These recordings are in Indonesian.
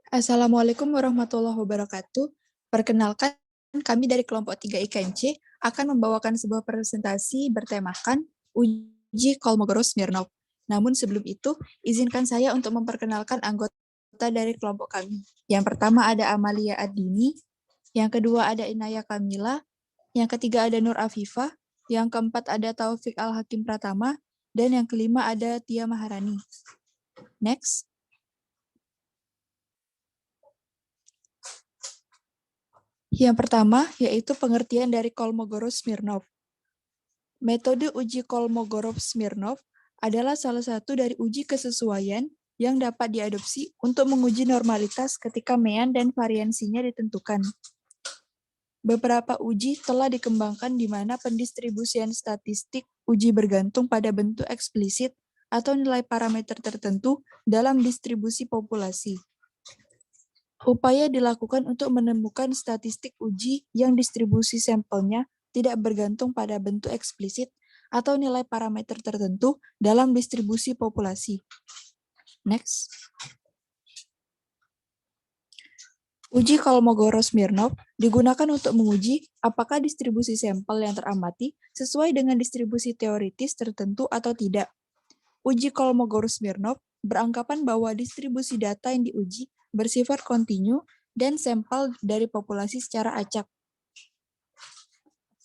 Assalamualaikum warahmatullahi wabarakatuh. Perkenalkan, kami dari kelompok 3 IKMC akan membawakan sebuah presentasi bertemakan uji Kolmogorov-Smirnov. Namun sebelum itu, izinkan saya untuk memperkenalkan anggota dari kelompok kami. Yang pertama ada Amalia Adini, yang kedua ada Inaya Kamila, yang ketiga ada Nur Afifah, yang keempat ada Taufik Al-Hakim Pratama, dan yang kelima ada Tia Maharani. Next. Yang pertama, yaitu pengertian dari Kolmogorov-Smirnov. Metode uji Kolmogorov-Smirnov adalah salah satu dari uji kesesuaian yang dapat diadopsi untuk menguji normalitas ketika mean dan variansinya ditentukan. Beberapa uji telah dikembangkan di mana pendistribusian statistik uji bergantung pada bentuk eksplisit atau nilai parameter tertentu dalam distribusi populasi. Upaya dilakukan untuk menemukan statistik uji yang distribusi sampelnya tidak bergantung pada bentuk eksplisit atau nilai parameter tertentu dalam distribusi populasi. Next. Uji Kolmogorov-Smirnov digunakan untuk menguji apakah distribusi sampel yang teramati sesuai dengan distribusi teoritis tertentu atau tidak. Uji Kolmogorov-Smirnov beranggapan bahwa distribusi data yang diuji bersifat kontinu dan sampel dari populasi secara acak.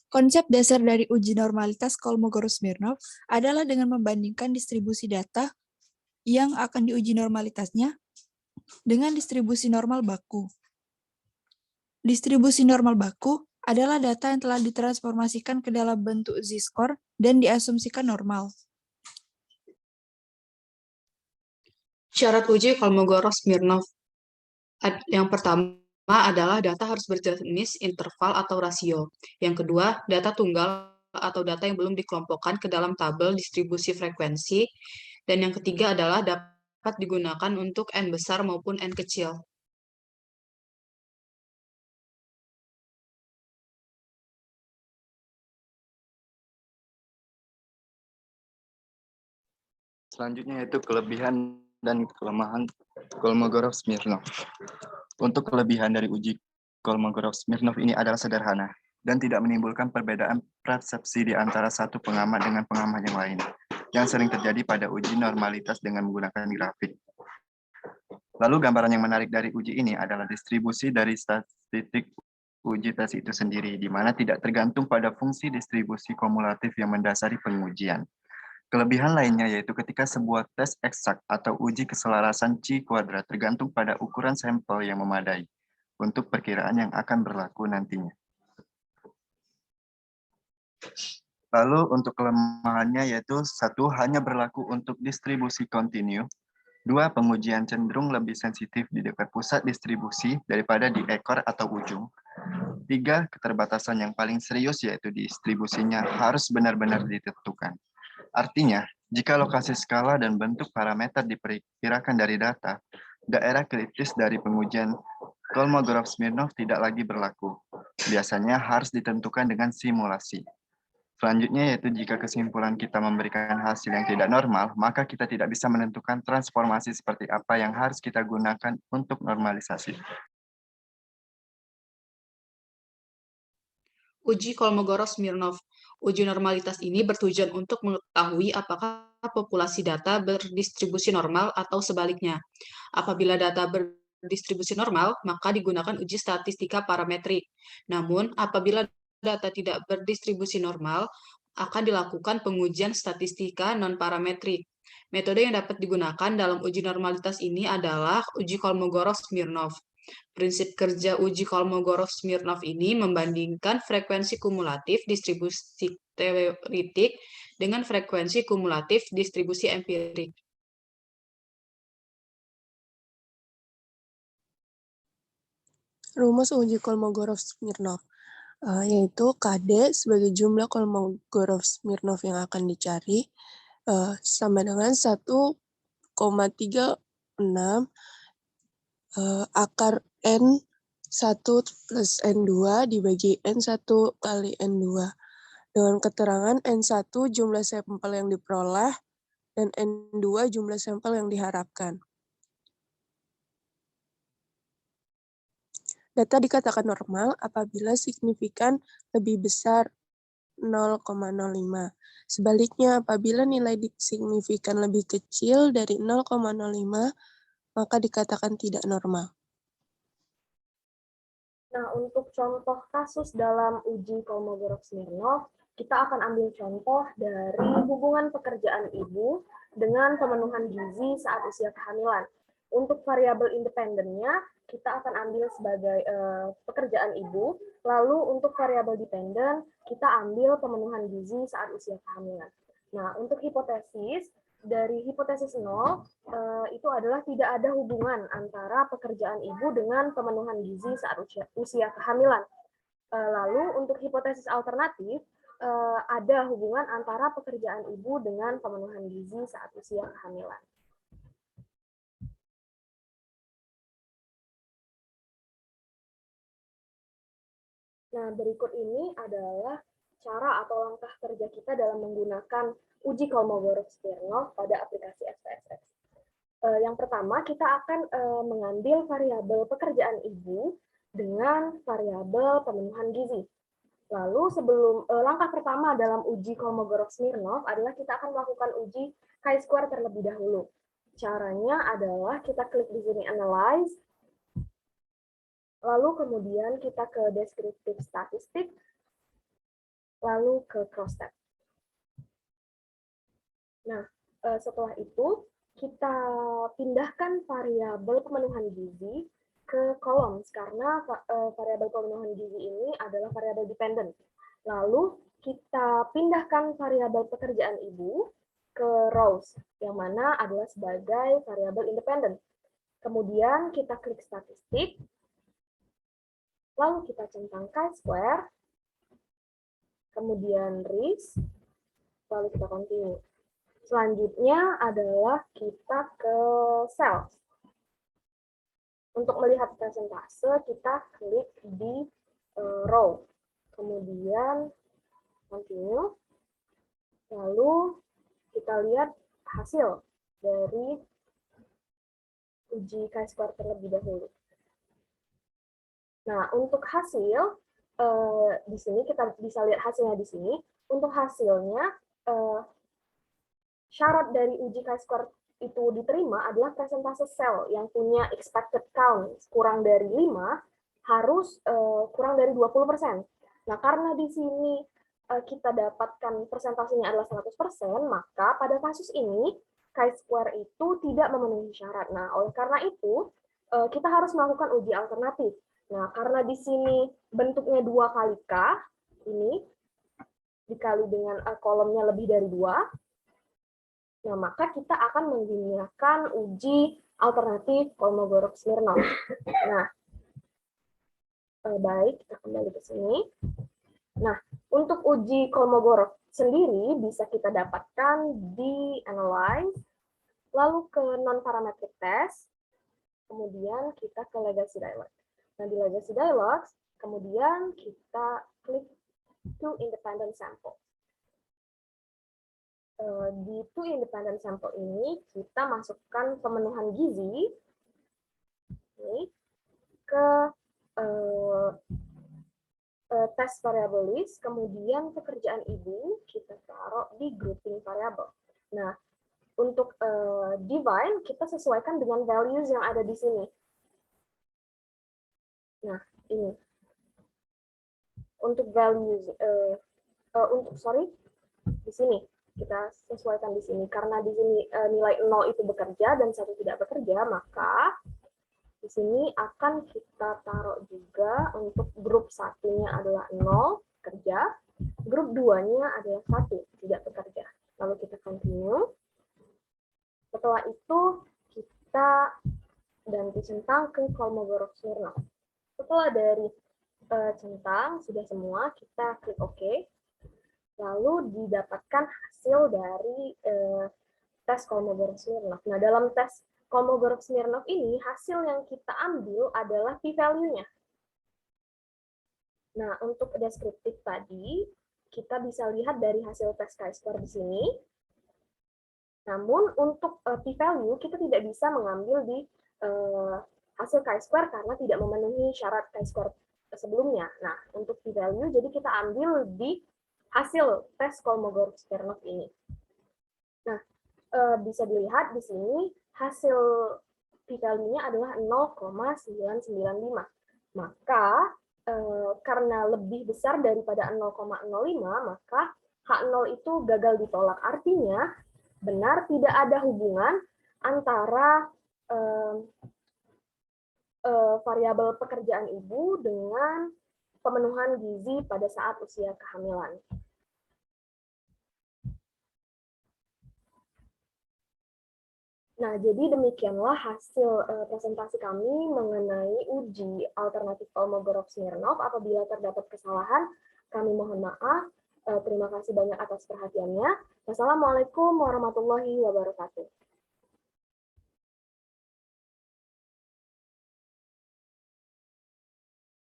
Konsep dasar dari uji normalitas Kolmogorov-Smirnov adalah dengan membandingkan distribusi data yang akan diuji normalitasnya dengan distribusi normal baku. Distribusi normal baku adalah data yang telah ditransformasikan ke dalam bentuk z-score dan diasumsikan normal. Syarat uji Kolmogorov-Smirnov. Yang pertama adalah data harus berjenis interval atau rasio. Yang kedua, data tunggal atau data yang belum dikelompokkan ke dalam tabel distribusi frekuensi. Dan yang ketiga adalah dapat digunakan untuk N besar maupun N kecil. Selanjutnya yaitu kelebihan dan kelemahan Kolmogorov-Smirnov. Untuk kelebihan dari uji Kolmogorov-Smirnov ini adalah sederhana dan tidak menimbulkan perbedaan persepsi di antara satu pengamat dengan pengamat yang lain, yang sering terjadi pada uji normalitas dengan menggunakan grafik. Lalu gambaran yang menarik dari uji ini adalah distribusi dari statistik uji tes itu sendiri, di mana tidak tergantung pada fungsi distribusi kumulatif yang mendasari pengujian. Kelebihan lainnya yaitu ketika sebuah tes eksak atau uji keselarasan C kuadrat tergantung pada ukuran sampel yang memadai untuk perkiraan yang akan berlaku nantinya. Lalu untuk kelemahannya yaitu satu, hanya berlaku untuk distribusi kontinu. Dua, pengujian cenderung lebih sensitif di dekat pusat distribusi daripada di ekor atau ujung. Tiga, keterbatasan yang paling serius yaitu distribusinya harus benar-benar ditentukan. Artinya, jika lokasi skala dan bentuk parameter diperkirakan dari data, daerah kritis dari pengujian Kolmogorov-Smirnov tidak lagi berlaku. Biasanya harus ditentukan dengan simulasi. Selanjutnya yaitu jika kesimpulan kita memberikan hasil yang tidak normal, maka kita tidak bisa menentukan transformasi seperti apa yang harus kita gunakan untuk normalisasi. Uji Kolmogorov-Smirnov. Uji normalitas ini bertujuan untuk mengetahui apakah populasi data berdistribusi normal atau sebaliknya. Apabila data berdistribusi normal, maka digunakan uji statistika parametrik. Namun, apabila data tidak berdistribusi normal, akan dilakukan pengujian statistika non-parametrik. Metode yang dapat digunakan dalam uji normalitas ini adalah uji Kolmogorov-Smirnov. Prinsip kerja uji Kolmogorov-Smirnov ini membandingkan frekuensi kumulatif distribusi teoritik dengan frekuensi kumulatif distribusi empirik. Rumus uji Kolmogorov-Smirnov, yaitu KD sebagai jumlah Kolmogorov-Smirnov yang akan dicari, sama dengan 1,36 akar N1 plus N2 dibagi N1 kali N2. Dengan keterangan N1 jumlah sampel yang diperoleh dan N2 jumlah sampel yang diharapkan. Data dikatakan normal apabila signifikan lebih besar 0,05. Sebaliknya, apabila nilai signifikan lebih kecil dari 0,05, maka dikatakan tidak normal. Nah, untuk contoh kasus dalam uji Kolmogorov-Smirnov, kita akan ambil contoh dari hubungan pekerjaan ibu dengan pemenuhan gizi saat usia kehamilan. Untuk variabel independennya, kita akan ambil sebagai pekerjaan ibu, lalu untuk variabel dependen, kita ambil pemenuhan gizi saat usia kehamilan. Nah, untuk hipotesis, dari hipotesis 0, itu adalah tidak ada hubungan antara pekerjaan ibu dengan pemenuhan gizi saat usia kehamilan. Lalu untuk hipotesis alternatif, ada hubungan antara pekerjaan ibu dengan pemenuhan gizi saat usia kehamilan. Nah, berikut ini adalah cara atau langkah kerja kita dalam menggunakan uji Kolmogorov-Smirnov pada aplikasi SPSS. Yang pertama, kita akan mengambil variabel pekerjaan ibu dengan variabel pemenuhan gizi. Lalu langkah pertama dalam uji Kolmogorov-Smirnov adalah kita akan melakukan uji chi-square terlebih dahulu. Caranya adalah kita klik di sini Analyze, lalu kemudian kita ke Descriptive Statistic, lalu ke Cross-Tab. Nah, setelah itu kita pindahkan variabel pemenuhan gizi ke kolom, karena variabel pemenuhan gizi ini adalah variabel dependent. Lalu kita pindahkan variabel pekerjaan ibu ke rows, yang mana adalah sebagai variabel independent. Kemudian kita klik statistik, lalu kita centang chi-square, kemudian RIS, lalu kita continue. Selanjutnya adalah kita ke cells. Untuk melihat persentase, kita klik di row, kemudian continue, lalu kita lihat hasil dari uji chi-square terlebih dahulu. Nah, untuk hasil, di sini kita bisa lihat hasilnya di sini. Untuk hasilnya, syarat dari uji chi-square itu diterima adalah persentase sel yang punya expected count kurang dari 5 harus kurang dari 20%. Nah, karena di sini kita dapatkan persentasenya adalah 100%, maka pada kasus ini chi-square itu tidak memenuhi syarat. Nah, oleh karena itu kita harus melakukan uji alternatif. Nah, karena di sini bentuknya 2 kali K, ini dikali dengan kolomnya lebih dari 2, nah, maka kita akan menggunakan uji alternatif Kolmogorov-Smirnov. Nah, baik, kita kembali ke sini. Nah, untuk uji Kolmogorov sendiri bisa kita dapatkan di Analyze, lalu ke Non-Parametric Test, kemudian kita ke Legacy Dialog. Nah, di Legacy Dialog, kemudian kita klik To Independent Sample. Di Two Independent Sample ini kita masukkan pemenuhan gizi ini ke test variable list, kemudian pekerjaan ibu kita taruh di grouping variable. Nah, untuk divine kita sesuaikan dengan values yang ada di sini. Nah, ini untuk values di sini kita sesuaikan di sini, karena di sini nilai 0 itu bekerja dan 1 tidak bekerja, maka di sini akan kita taruh juga untuk grup 1-nya adalah 0 bekerja, grup 2-nya adalah 1 tidak bekerja. Lalu kita continue. Setelah itu kita ganti centang ke Kolmogorov-Smirnov. Setelah dari centang sudah semua, kita klik OK. Lalu didapatkan hasil dari tes Kolmogorov-Smirnov. Nah, dalam tes Kolmogorov-Smirnov ini, hasil yang kita ambil adalah p-value-nya. Nah, untuk deskriptif tadi, kita bisa lihat dari hasil tes chi-square di sini. Namun, untuk p-value, kita tidak bisa mengambil di hasil chi-square karena tidak memenuhi syarat chi-square sebelumnya. Nah, untuk p-value, jadi kita ambil di hasil tes Kolmogorov-Smirnov ini. Nah, bisa dilihat di sini hasil p-value-nya adalah 0,995. Maka karena lebih besar daripada 0,05, maka H0 itu gagal ditolak. Artinya, benar tidak ada hubungan antara variabel pekerjaan ibu dengan pemenuhan gizi pada saat usia kehamilan. Nah, jadi demikianlah hasil presentasi kami mengenai uji alternatif Kolmogorov-Smirnov. Apabila terdapat kesalahan, kami mohon maaf. Terima kasih banyak atas perhatiannya. Wassalamualaikum warahmatullahi wabarakatuh.